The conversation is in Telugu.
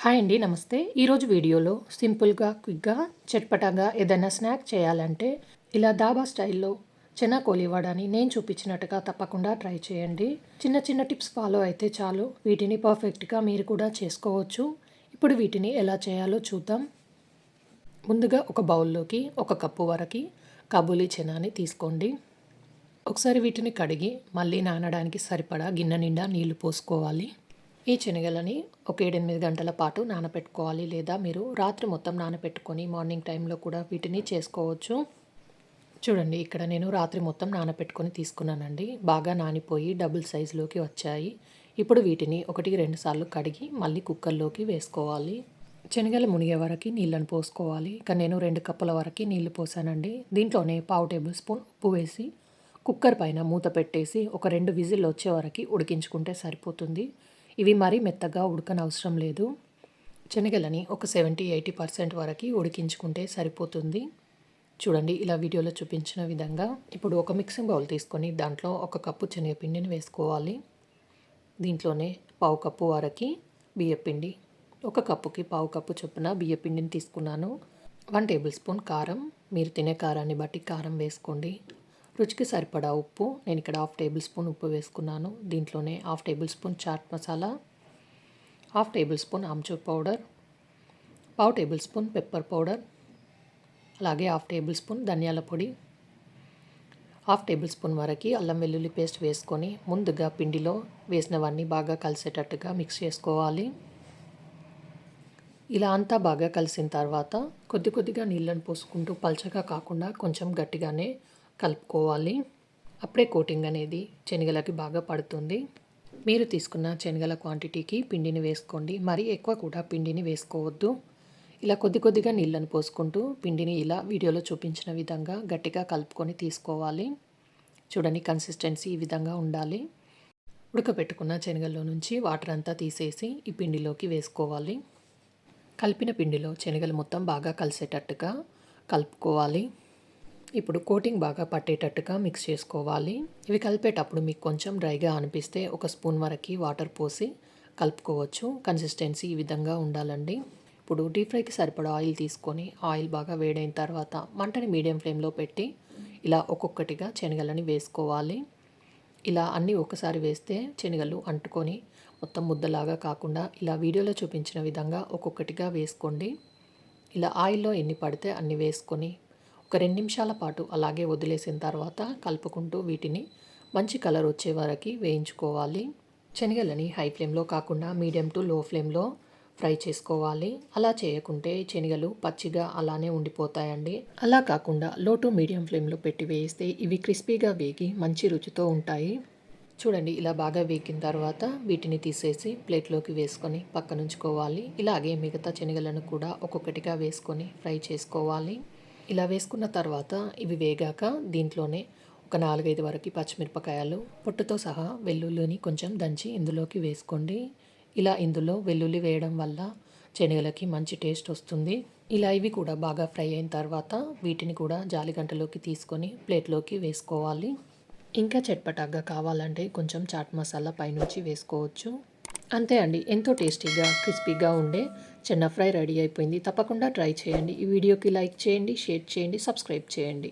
హాయ్ అండి. నమస్తే. ఈరోజు వీడియోలో సింపుల్‌గా, క్విక్‌గా, చట్పటాగా ఏదైనా స్నాక్ చేయాలంటే ఇలా ధాబా స్టైల్‌లో చెనా కోలి వడని నేను చూపించినట్టుగా తప్పకుండా ట్రై చేయండి. చిన్న చిన్న టిప్స్ ఫాలో అయితే చాలు వీటిని పర్ఫెక్ట్‌గా మీరు కూడా చేసుకోవచ్చు. ఇప్పుడు వీటిని ఎలా చేయాలో చూద్దాం. ముందుగా ఒక బౌల్లోకి 1 కప్పు వరకు కాబూలీ చెనాని తీసుకోండి. ఒకసారి వీటిని కడిగి మళ్ళీ నానడానికి సరిపడా గిన్నె నిండా నీళ్లు పోసుకోవాలి. ఈ శనగలని ఒక 7-8 గంటల పాటు నానపెట్టుకోవాలి, లేదా మీరు రాత్రి మొత్తం నానపెట్టుకొని మార్నింగ్ టైంలో కూడా వీటిని చేసుకోవచ్చు. చూడండి, ఇక్కడ నేను రాత్రి మొత్తం నానపెట్టుకొని తీసుకున్నానండి. బాగా నానిపోయి డబుల్ సైజులోకి వచ్చాయి. ఇప్పుడు వీటిని 1-2 సార్లు కడిగి మళ్ళీ కుక్కర్లోకి వేసుకోవాలి. శనగలు మునిగే వరకు నీళ్ళని పోసుకోవాలి. ఇక నేను 2 కప్పుల వరకు నీళ్లు పోసానండి. దీంట్లోనే 1/2 టేబుల్ స్పూన్ ఉప్పు వేసి కుక్కర్ పైన మూత పెట్టేసి ఒక 2 విజిల్ వచ్చే వరకు ఉడికించుకుంటే సరిపోతుంది. ఇవి మరీ మెత్తగా ఉడకనవసరం లేదు. శనగలని ఒక 70-80% వరకు ఉడికించుకుంటే సరిపోతుంది. చూడండి, ఇలా వీడియోలో చూపించిన విధంగా. ఇప్పుడు ఒక మిక్సింగ్ బౌల్ తీసుకొని దాంట్లో 1 కప్పు శనగపిండిని వేసుకోవాలి. దీంట్లోనే 1/2 కప్పు వరకు బియ్యపిండి, 1 కప్పుకి 1/2 కప్పు చొప్పున బియ్యపిండిని తీసుకున్నాను. 1 టేబుల్ స్పూన్ కారం, మీరు తినే కారాన్ని బట్టి కారం వేసుకోండి. రుచికి సరిపడా ఉప్పు, నేను ఇక్కడ 1/2 టేబుల్ స్పూన్ ఉప్పు వేసుకున్నాను. దీంట్లోనే 1/2 tablespoon chaat masala, 1/2 tablespoon amchur powder, 1/2 tablespoon pepper powder, అలాగే 1/2 టేబుల్ స్పూన్ ధనియాల పొడి, 1/2 టేబుల్ స్పూన్ వరకు అల్లం వెల్లుల్లి పేస్ట్ వేసుకొని ముందుగా పిండిలో వేసినవన్నీ బాగా కలిసేటట్టుగా మిక్స్ చేసుకోవాలి. ఇలా అంతా బాగా కలిసిన తర్వాత కొద్దిగా నీళ్ళని పోసుకుంటూ పల్చగా కాకుండా కొంచెం గట్టిగానే కలుపుకోవాలి. అప్పుడే కోటింగ్ అనేది శనగలకి బాగా పడుతుంది. మీరు తీసుకున్న శనగల క్వాంటిటీకి పిండిని వేసుకోండి. మరీ ఎక్కువ కూడా పిండిని వేసుకోవద్దు. ఇలా కొద్దిగా నీళ్ళని పోసుకుంటూ పిండిని ఇలా వీడియోలో చూపించిన విధంగా గట్టిగా కలుపుకొని తీసుకోవాలి. చూడండి, కన్సిస్టెన్సీ ఈ విధంగా ఉండాలి. ఉడకబెట్టుకున్న శనగల్లో నుంచి వాటర్ అంతా తీసేసి ఈ పిండిలోకి వేసుకోవాలి. కలిపిన పిండిలో శనగలు మొత్తం బాగా కలిసేటట్టుగా కలుపుకోవాలి. ఇప్పుడు కోటింగ్ బాగా పట్టేటట్టుగా మిక్స్ చేసుకోవాలి. ఇవి కలిపేటప్పుడు మీకు కొంచెం డ్రైగా అనిపిస్తే 1 స్పూన్ వరకు వాటర్ పోసి కలుపుకోవచ్చు. కన్సిస్టెన్సీ ఈ విధంగా ఉండాలండి. ఇప్పుడు డీప్ ఫ్రైకి సరిపడా ఆయిల్ తీసుకొని ఆయిల్ బాగా వేడైన తర్వాత మంటని మీడియం ఫ్లేమ్లో పెట్టి ఇలా ఒక్కొక్కటిగా శనగలని వేసుకోవాలి. ఇలా అన్నీ ఒకసారి వేస్తే శనగలు అంటుకొని మొత్తం ముద్దలాగా కాకుండా ఇలా వీడియోలో చూపించిన విధంగా ఒక్కొక్కటిగా వేసుకోండి. ఇలా ఆయిల్లో ఎన్ని పడితే అన్ని వేసుకొని ఒక 2 నిమిషాల పాటు అలాగే వదిలేసిన తర్వాత కలుపుకుంటూ వీటిని మంచి కలర్ వచ్చే వరకు వేయించుకోవాలి. శనగలని హై ఫ్లేమ్లో కాకుండా మీడియం టు లో ఫ్లేమ్లో ఫ్రై చేసుకోవాలి. అలా చేయకుంటే శనగలు పచ్చిగా అలానే ఉండిపోతాయండి. అలా కాకుండా లో టు మీడియం ఫ్లేమ్లో పెట్టి వేయిస్తే ఇవి క్రిస్పీగా వేగి మంచి రుచితో ఉంటాయి. చూడండి, ఇలా బాగా వేగిన తర్వాత వీటిని తీసేసి ప్లేట్లోకి వేసుకొని పక్కనుంచుకోవాలి. ఇలాగే మిగతా శనగలను కూడా ఒక్కొక్కటిగా వేసుకొని ఫ్రై చేసుకోవాలి. ఇలా వేసుకున్న తర్వాత ఇవి వేగాక దీంట్లోనే ఒక 4-5 వరకు పచ్చిమిరపకాయలు పొట్టుతో సహా వెల్లుల్లిని కొంచెం దంచి ఇందులోకి వేసుకోండి. ఇలా ఇందులో వెల్లుల్లి వేయడం వల్ల శనగలకి మంచి టేస్ట్ వస్తుంది. ఇలా ఇవి కూడా బాగా ఫ్రై అయిన తర్వాత వీటిని కూడా జాలిగంటలోకి తీసుకొని ప్లేట్లోకి వేసుకోవాలి. ఇంకా చట్పటాగా కావాలంటే కొంచెం చాట్ మసాలా పైనుంచి వేసుకోవచ్చు. అంతే అండి, ఎంతో టేస్టీగా క్రిస్పీగా ఉండే చెన్నా ఫ్రై రెడీ అయిపోయింది. తప్పకుండా ట్రై చేయండి. ఈ వీడియోకి లైక్ చేయండి, షేర్ చేయండి, సబ్స్క్రైబ్ చేయండి.